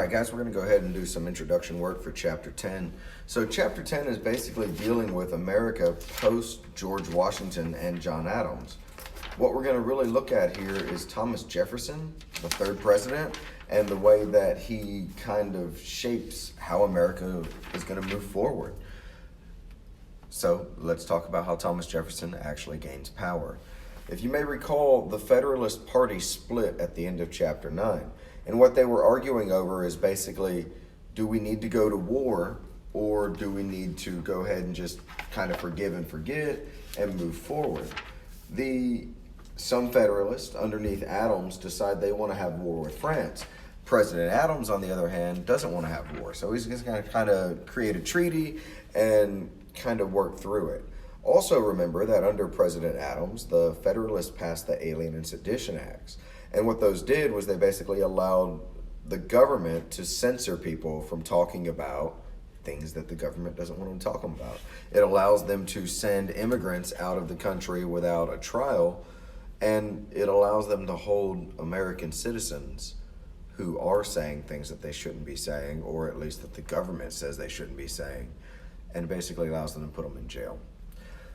right, guys, we're going to go ahead and do some introduction work for Chapter 10. So Chapter 10 is basically dealing with America post George Washington and John Adams. What we're going to really look at here is Thomas Jefferson, the third president, and the way that he kind of shapes how America is going to move forward. So let's talk about how Thomas Jefferson actually gains power. If you may recall, the Federalist Party split at the end of Chapter 9. And what they were arguing over is basically, do we need to go to war, or do we need to go ahead and just kind of forgive and forget and move forward? Some Federalists underneath Adams decide they want to have war with France. President Adams, on the other hand, doesn't want to have war. So he's just going to kind of create a treaty and kind of work through it. Also remember that under President Adams, the Federalists passed the Alien and Sedition Acts. And what those did was they basically allowed the government to censor people from talking about things that the government doesn't want them talking about. It allows them to send immigrants out of the country without a trial, and it allows them to hold American citizens who are saying things that they shouldn't be saying, or at least that the government says they shouldn't be saying, and basically allows them to put them in jail.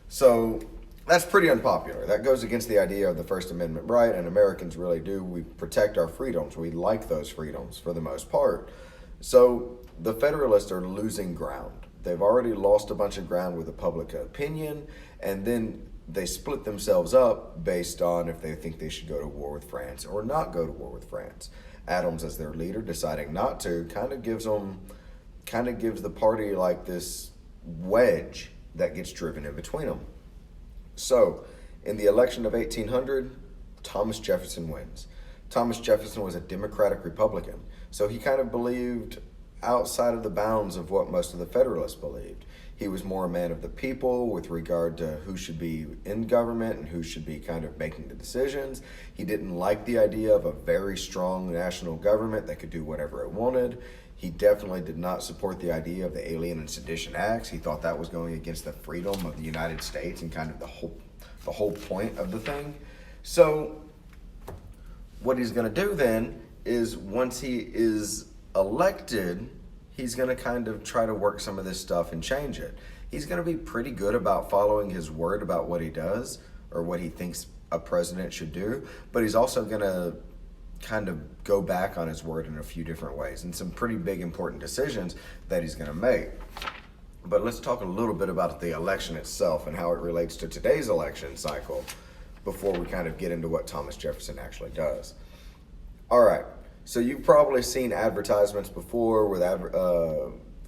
So that's pretty unpopular. That goes against the idea of the First Amendment right, and Americans really do. We protect our freedoms. We like those freedoms for the most part. So the Federalists are losing ground. They've already lost a bunch of ground with the public opinion, and then they split themselves up based on if they think they should go to war with France or not go to war with France. Adams, as their leader, deciding not to, kind of gives the party like this wedge that gets driven in between them. So, in the election of 1800, Thomas Jefferson wins. Thomas Jefferson was a Democratic Republican, so he kind of believed outside of the bounds of what most of the Federalists believed. He was more a man of the people with regard to who should be in government and who should be kind of making the decisions. He didn't like the idea of a very strong national government that could do whatever it wanted. He definitely did not support the idea of the Alien and Sedition Acts. He thought that was going against the freedom of the United States and kind of the whole point of the thing. So what he's going to do then is, once he is elected, he's going to kind of try to work some of this stuff and change it. He's going to be pretty good about following his word about what he does or what he thinks a president should do, but he's also going to kind of go back on his word in a few different ways and some pretty big important decisions that he's going to make. But let's talk a little bit about the election itself and how it relates to today's election cycle before we kind of get into what Thomas Jefferson actually does. All right, so you've probably seen advertisements before with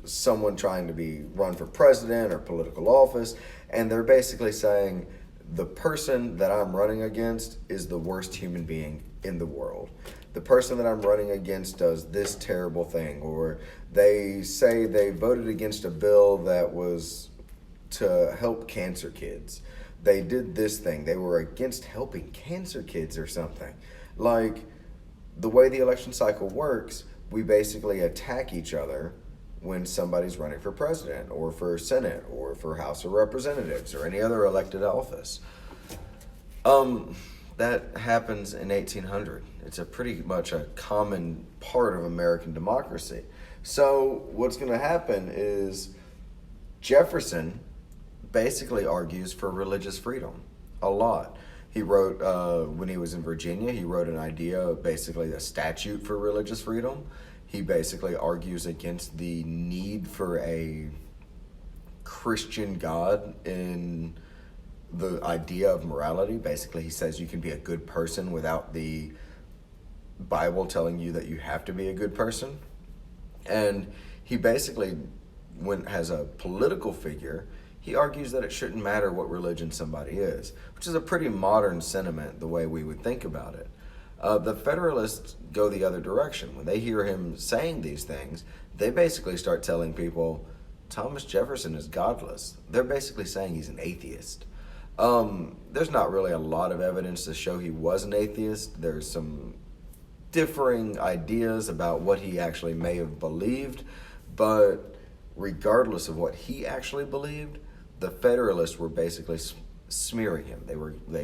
someone trying to be run for president or political office, and they're basically saying, the person that I'm running against is the worst human being in the world. The person that I'm running against does this terrible thing, or they say they voted against a bill that was to help cancer kids. They did this thing. They were against helping cancer kids or something. Like, the way the election cycle works, we basically attack each other when somebody's running for president or for Senate or for House of Representatives or any other elected office. That happens in 1800. It's a pretty much a common part of American democracy. So what's going to happen is Jefferson basically argues for religious freedom a lot. He wrote, when he was in Virginia, he wrote an idea, basically a statute for religious freedom. He basically argues against the need for a Christian God in the idea of morality. Basically, he says you can be a good person without the Bible telling you that you have to be a good person. And he basically, as a political figure, he argues that it shouldn't matter what religion somebody is, which is a pretty modern sentiment the way we would think about it. The Federalists go the other direction. When they hear him saying these things, they basically start telling people, Thomas Jefferson is godless. They're basically saying he's an atheist. There's not really a lot of evidence to show he was an atheist. There's some differing ideas about what he actually may have believed, but regardless of what he actually believed, the Federalists were basically smearing him. They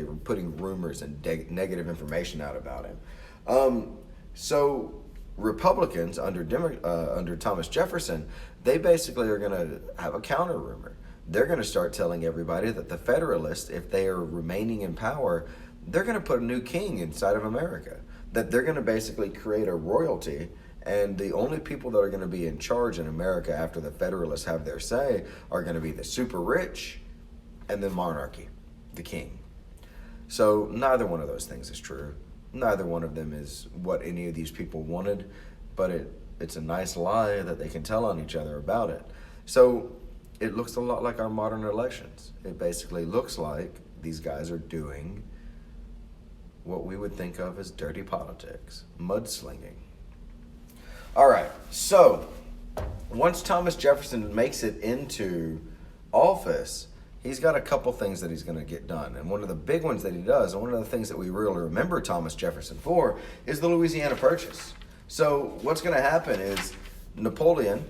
were putting rumors and negative information out about him. So Republicans under Thomas Jefferson, they basically are going to have a counter rumor. They're going to start telling everybody that the Federalists, if they are remaining in power, they're going to put a new king inside of America. That they're going to basically create a royalty, and the only people that are going to be in charge in America after the Federalists have their say are going to be the super rich and the monarchy, the king. So neither one of those things is true. Neither one of them is what any of these people wanted, but it's a nice lie that they can tell on each other about it. So it looks a lot like our modern elections. It basically looks like these guys are doing what we would think of as dirty politics, mudslinging. All right, so once Thomas Jefferson makes it into office, he's got a couple things that he's going to get done. And one of the big ones that he does, and one of the things that we really remember Thomas Jefferson for, is the Louisiana Purchase. So what's going to happen is Napoleon,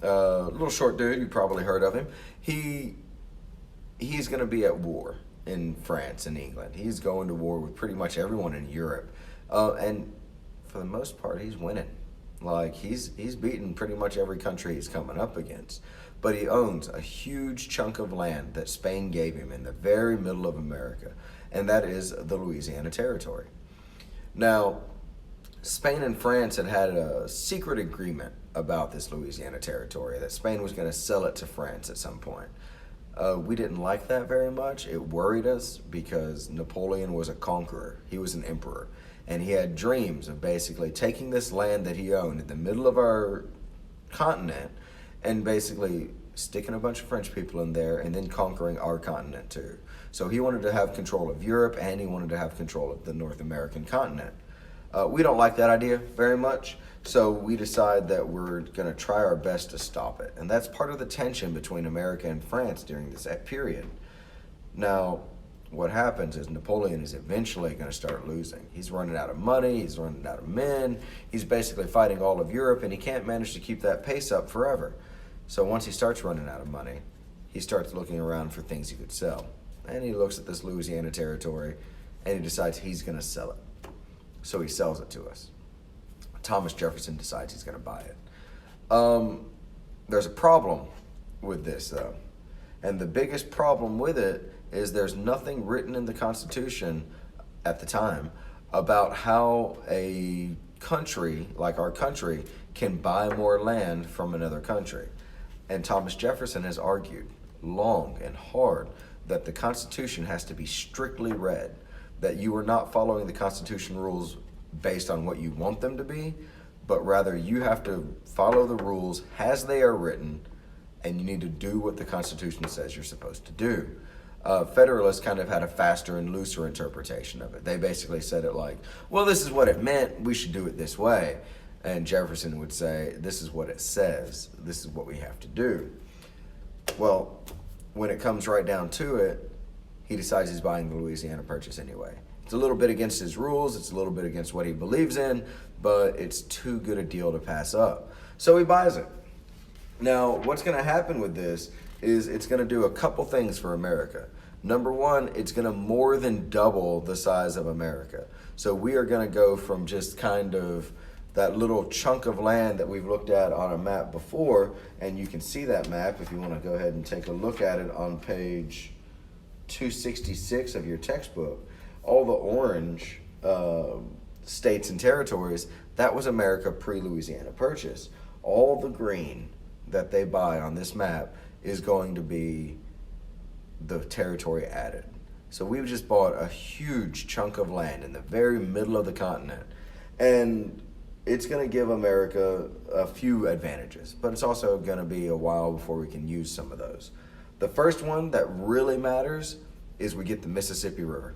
a little short dude, you probably heard of him, he's going to be at war in France and England. He's going to war with pretty much everyone in Europe. And for the most part, he's winning. Like, he's beaten pretty much every country he's coming up against. But he owns a huge chunk of land that Spain gave him in the very middle of America, and that is the Louisiana Territory. Now, Spain and France had a secret agreement about this Louisiana Territory, that Spain was going to sell it to France at some point. We didn't like that very much. It worried us because Napoleon was a conqueror. He was an emperor. And he had dreams of basically taking this land that he owned in the middle of our continent and basically sticking a bunch of French people in there and then conquering our continent too. So he wanted to have control of Europe, and he wanted to have control of the North American continent. We don't like that idea very much, so we decide that we're going to try our best to stop it. And that's part of the tension between America and France during this period. Now, what happens is Napoleon is eventually going to start losing. He's running out of money, he's running out of men, he's basically fighting all of Europe, and he can't manage to keep that pace up forever. So once he starts running out of money, he starts looking around for things he could sell. And he looks at this Louisiana Territory, and he decides he's going to sell it. So he sells it to us. Thomas Jefferson decides he's going to buy it. There's a problem with this, though. And the biggest problem with it is there's nothing written in the Constitution at the time about how a country, like our country, can buy more land from another country. And Thomas Jefferson has argued long and hard that the Constitution has to be strictly read, that you are not following the Constitution rules based on what you want them to be, but rather you have to follow the rules as they are written, and you need to do what the Constitution says you're supposed to do. Federalists kind of had a faster and looser interpretation of it. They basically said it like, well, this is what it meant, we should do it this way. And Jefferson would say, this is what it says, this is what we have to do. Well, when it comes right down to it, he decides he's buying the Louisiana Purchase anyway. It's a little bit against his rules, it's a little bit against what he believes in, but it's too good a deal to pass up. So he buys it. Now, what's going to happen with this is it's going to do a couple things for America. Number one, it's going to more than double the size of America. So we are going to go from just kind of that little chunk of land that we've looked at on a map before, and you can see that map if you want to go ahead and take a look at it on page 266 of your textbook. All the orange states and territories, that was America pre-Louisiana Purchase. All the green that they buy on this map is going to be the territory added. So we've just bought a huge chunk of land in the very middle of the continent, and it's going to give America a few advantages, but it's also going to be a while before we can use some of those. The first one that really matters is we get the Mississippi River.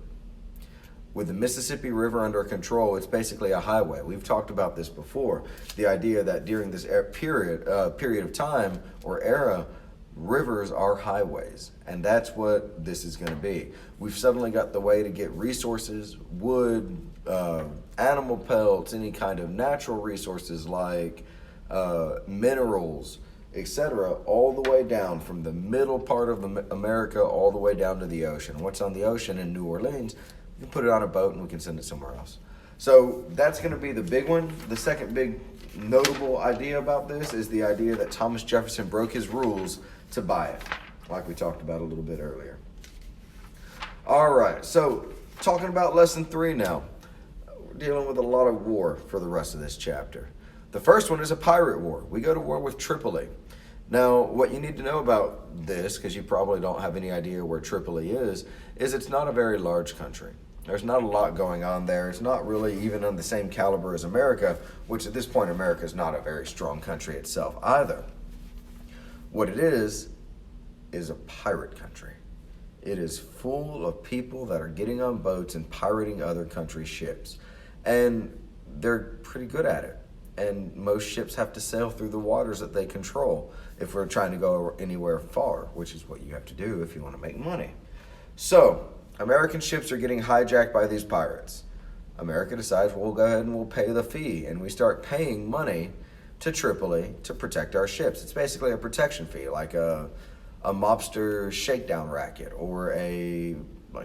With the Mississippi River under control, it's basically a highway. We've talked about this before. The idea that during this period of time or era, rivers are highways, and that's what this is going to be. We've suddenly got the way to get resources, wood, animal pelts, any kind of natural resources like minerals, etc., all the way down from the middle part of America all the way down to the ocean. What's on the ocean in New Orleans, we can put it on a boat and we can send it somewhere else. So that's going to be the big one. The second big notable idea about this is the idea that Thomas Jefferson broke his rules to buy it, like we talked about a little bit earlier. All right, so talking about lesson 3 now. We're dealing with a lot of war for the rest of this chapter. The first one is a pirate war. We go to war with Tripoli. Now, what you need to know about this, because you probably don't have any idea where Tripoli is it's not a very large country. There's not a lot going on there. It's not really even on the same caliber as America, which at this point, America is not a very strong country itself either. What it is a pirate country. It is full of people that are getting on boats and pirating other countries' ships. And they're pretty good at it. And most ships have to sail through the waters that they control if we're trying to go anywhere far, which is what you have to do if you want to make money. So, American ships are getting hijacked by these pirates. America decides, well, we'll go ahead and we'll pay the fee. And we start paying money to Tripoli to protect our ships. It's basically a protection fee, like a mobster shakedown racket or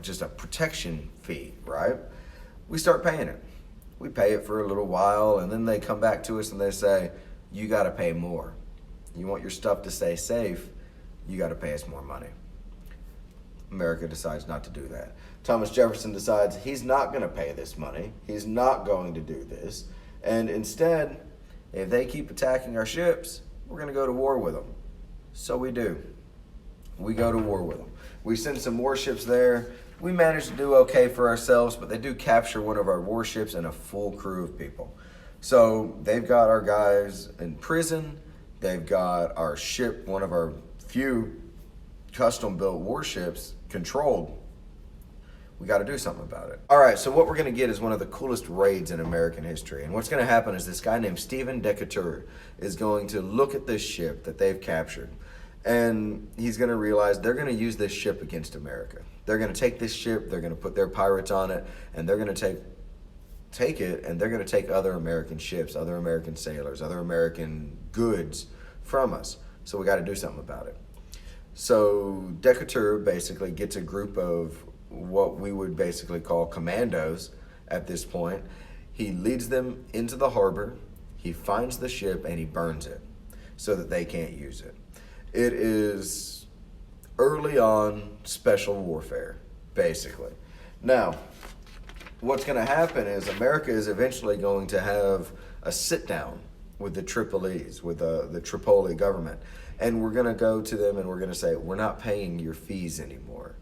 just a protection fee, right? We start paying it. We pay it for a little while, and then they come back to us and they say, you got to pay more. You want your stuff to stay safe, you got to pay us more money. America decides not to do that. Thomas Jefferson decides he's not going to pay this money. He's not going to do this. And instead, if they keep attacking our ships, we're going to go to war with them. So we do. We go to war with them. We send some warships there. We manage to do okay for ourselves, but they do capture one of our warships and a full crew of people. So they've got our guys in prison. They've got our ship, one of our few custom-built warships, controlled. We got to do something about it. All right, so what we're going to get is one of the coolest raids in American history. And what's going to happen is this guy named Stephen Decatur is going to look at this ship that they've captured. And he's going to realize they're going to use this ship against America. They're going to take this ship, they're going to put their pirates on it, and they're going to take it, and they're going to take other American ships, other American sailors, other American goods from us. So we got to do something about it. So Decatur basically gets a group of what we would basically call commandos at this point. He leads them into the harbor, he finds the ship, and he burns it so that they can't use it. It is early on special warfare, basically. Now, what's going to happen is America is eventually going to have a sit-down with the Tripolis, with the Tripoli government. And we're going to go to them and we're going to say, we're not paying your fees anymore.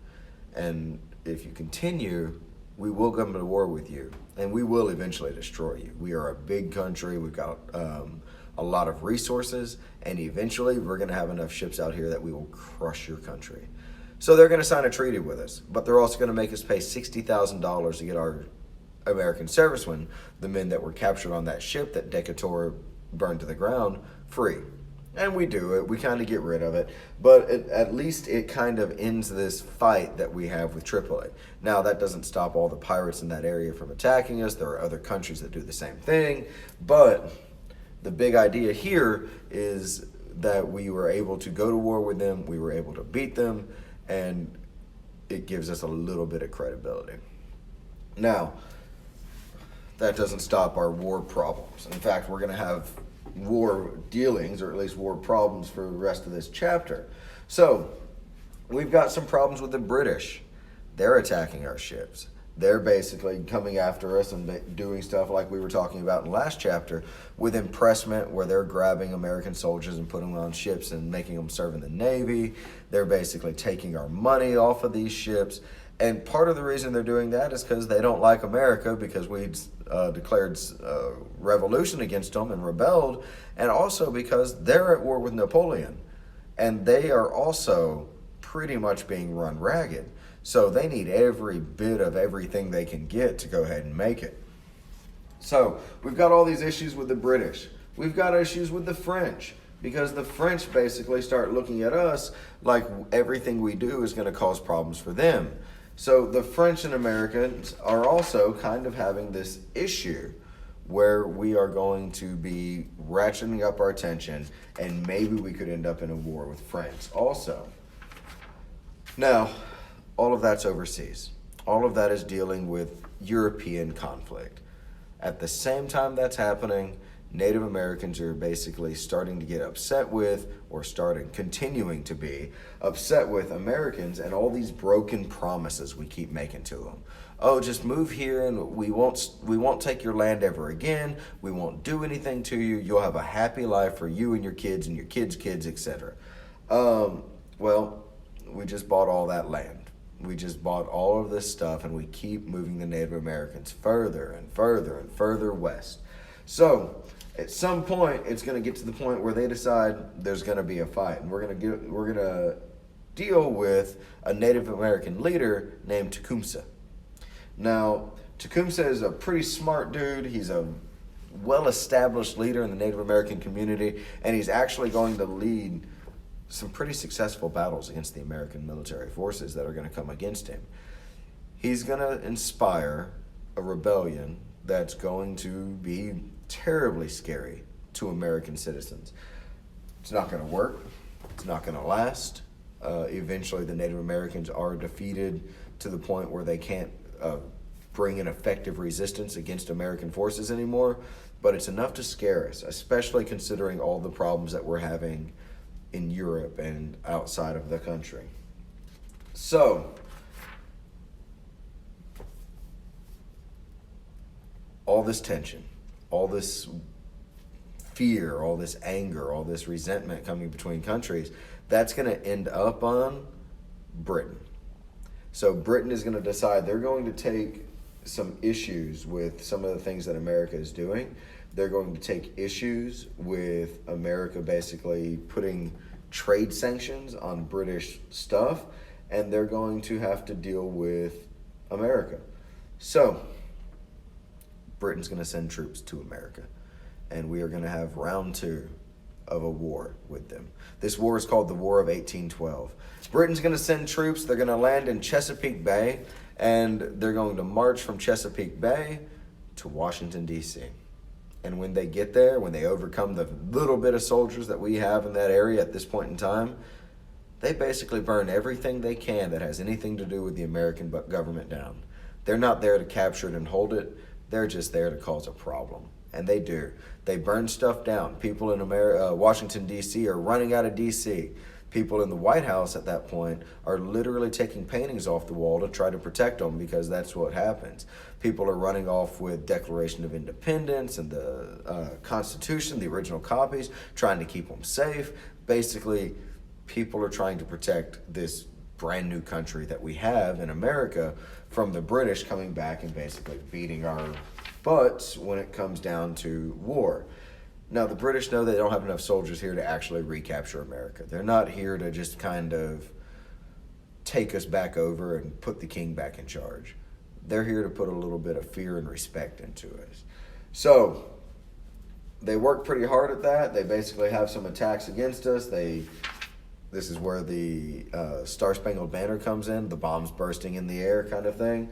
And if you continue, we will come to war with you. And we will eventually destroy you. We are a big country. We've got a lot of resources. And eventually, we're going to have enough ships out here that we will crush your country. So they're going to sign a treaty with us. But they're also going to make us pay $60,000 to get our American servicemen, the men that were captured on that ship that Decatur burned to the ground, free. And we do it. We kind of get rid of it. But at least it kind of ends this fight that we have with Tripoli. Now, that doesn't stop all the pirates in that area from attacking us. There are other countries that do the same thing. But the big idea here is that we were able to go to war with them. We were able to beat them. And it gives us a little bit of credibility. Now, that doesn't stop our war problems. In fact, we're going to have war dealings, or at least war problems, for the rest of this chapter. So, we've got some problems with the British. They're attacking our ships. They're basically coming after us and doing stuff like we were talking about in the last chapter with impressment, where they're grabbing American soldiers and putting them on ships and making them serve in the Navy. They're basically taking our money off of these ships. And part of the reason they're doing that is because they don't like America, because we declared revolution against them and rebelled, and also because they're at war with Napoleon. And they are also pretty much being run ragged. So they need every bit of everything they can get to go ahead and make it. So we've got all these issues with the British. We've got issues with the French, because the French basically start looking at us like everything we do is going to cause problems for them. So the French and Americans are also kind of having this issue where we are going to be ratcheting up our tension, and maybe we could end up in a war with France also. Now, all of that's overseas. All of that is dealing with European conflict. At the same time that's happening, Native Americans are basically starting to get upset with, or continuing to be upset with Americans and all these broken promises we keep making to them. Oh, just move here and we won't take your land ever again. We won't do anything to you. You'll have a happy life for you and your kids and your kids' kids, etc. Well, we just bought all that land. We just bought all of this stuff, and we keep moving the Native Americans further and further and further west. So at some point, it's going to get to the point where they decide there's going to be a fight, and we're going to deal with a Native American leader named Tecumseh. Now, Tecumseh is a pretty smart dude. He's a well-established leader in the Native American community, and he's actually going to lead some pretty successful battles against the American military forces that are going to come against him. He's going to inspire a rebellion that's going to be terribly scary to American citizens. It's not going to work. It's not going to last. Eventually, the Native Americans are defeated to the point where they can't bring an effective resistance against American forces anymore. But it's enough to scare us, especially considering all the problems that we're having in Europe and outside of the country. So, all this tension, all this fear, all this anger, all this resentment coming between countries, that's going to end up on Britain. So Britain is going to decide they're going to take some issues with some of the things that America is doing. They're going to take issues with America basically putting trade sanctions on British stuff, and they're going to have to deal with America. So Britain's going to send troops to America, and we are going to have round 2 of a war with them. This war is called the War of 1812. Britain's going to send troops. They're going to land in Chesapeake Bay, and they're going to march from Chesapeake Bay to Washington, D.C. And when they get there, when they overcome the little bit of soldiers that we have in that area at this point in time, they basically burn everything they can that has anything to do with the American government down. They're not there to capture it and hold it. They're just there to cause a problem. And they do. They burn stuff down. People in Washington, D.C. are running out of D.C. People in the White House at that point are literally taking paintings off the wall to try to protect them, because that's what happens. People are running off with Declaration of Independence and the Constitution, the original copies, trying to keep them safe. Basically, people are trying to protect this brand new country that we have in America from the British coming back and basically beating our butts when it comes down to war. Now, the British know they don't have enough soldiers here to actually recapture America. They're not here to just kind of take us back over and put the king back in charge. They're here to put a little bit of fear and respect into us. So they work pretty hard at that. They basically have some attacks against us. This is where the Star-Spangled Banner comes in, the bombs bursting in the air kind of thing.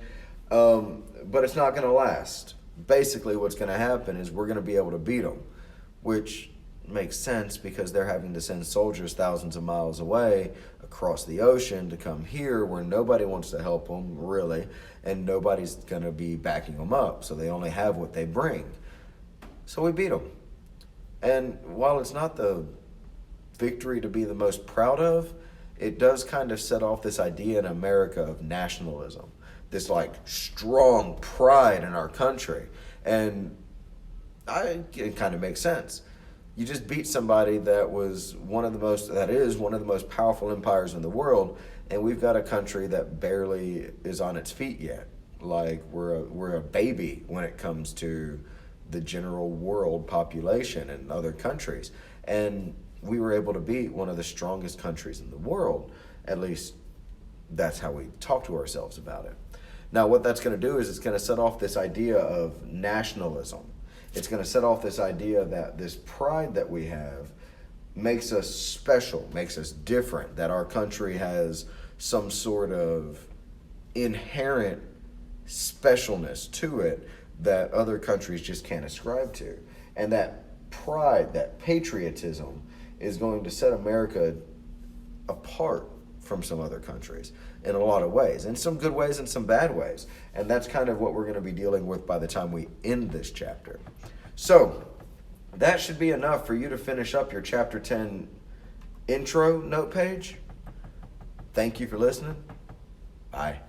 But it's not going to last. Basically, what's going to happen is we're going to be able to beat them, which makes sense because they're having to send soldiers thousands of miles away across the ocean to come here where nobody wants to help them, really, and nobody's going to be backing them up. So they only have what they bring. So we beat them. And while it's not the victory to be the most proud of, it does kind of set off this idea in America of nationalism, this like strong pride in our country. And it kind of makes sense. You just beat somebody that is one of the most powerful empires in the world, and we've got a country that barely is on its feet yet. Like we're a baby when it comes to the general world population and other countries. And we were able to beat one of the strongest countries in the world. At least that's how we talk to ourselves about it. Now, what that's going to do is it's going to set off this idea of nationalism. It's going to set off this idea that this pride that we have makes us special, makes us different, that our country has some sort of inherent specialness to it that other countries just can't ascribe to. And that pride, that patriotism, is going to set America apart from some other countries in a lot of ways, in some good ways and some bad ways. And that's kind of what we're going to be dealing with by the time we end this chapter. So, That should be enough for you to finish up your chapter 10 intro note page. Thank you for listening. Bye.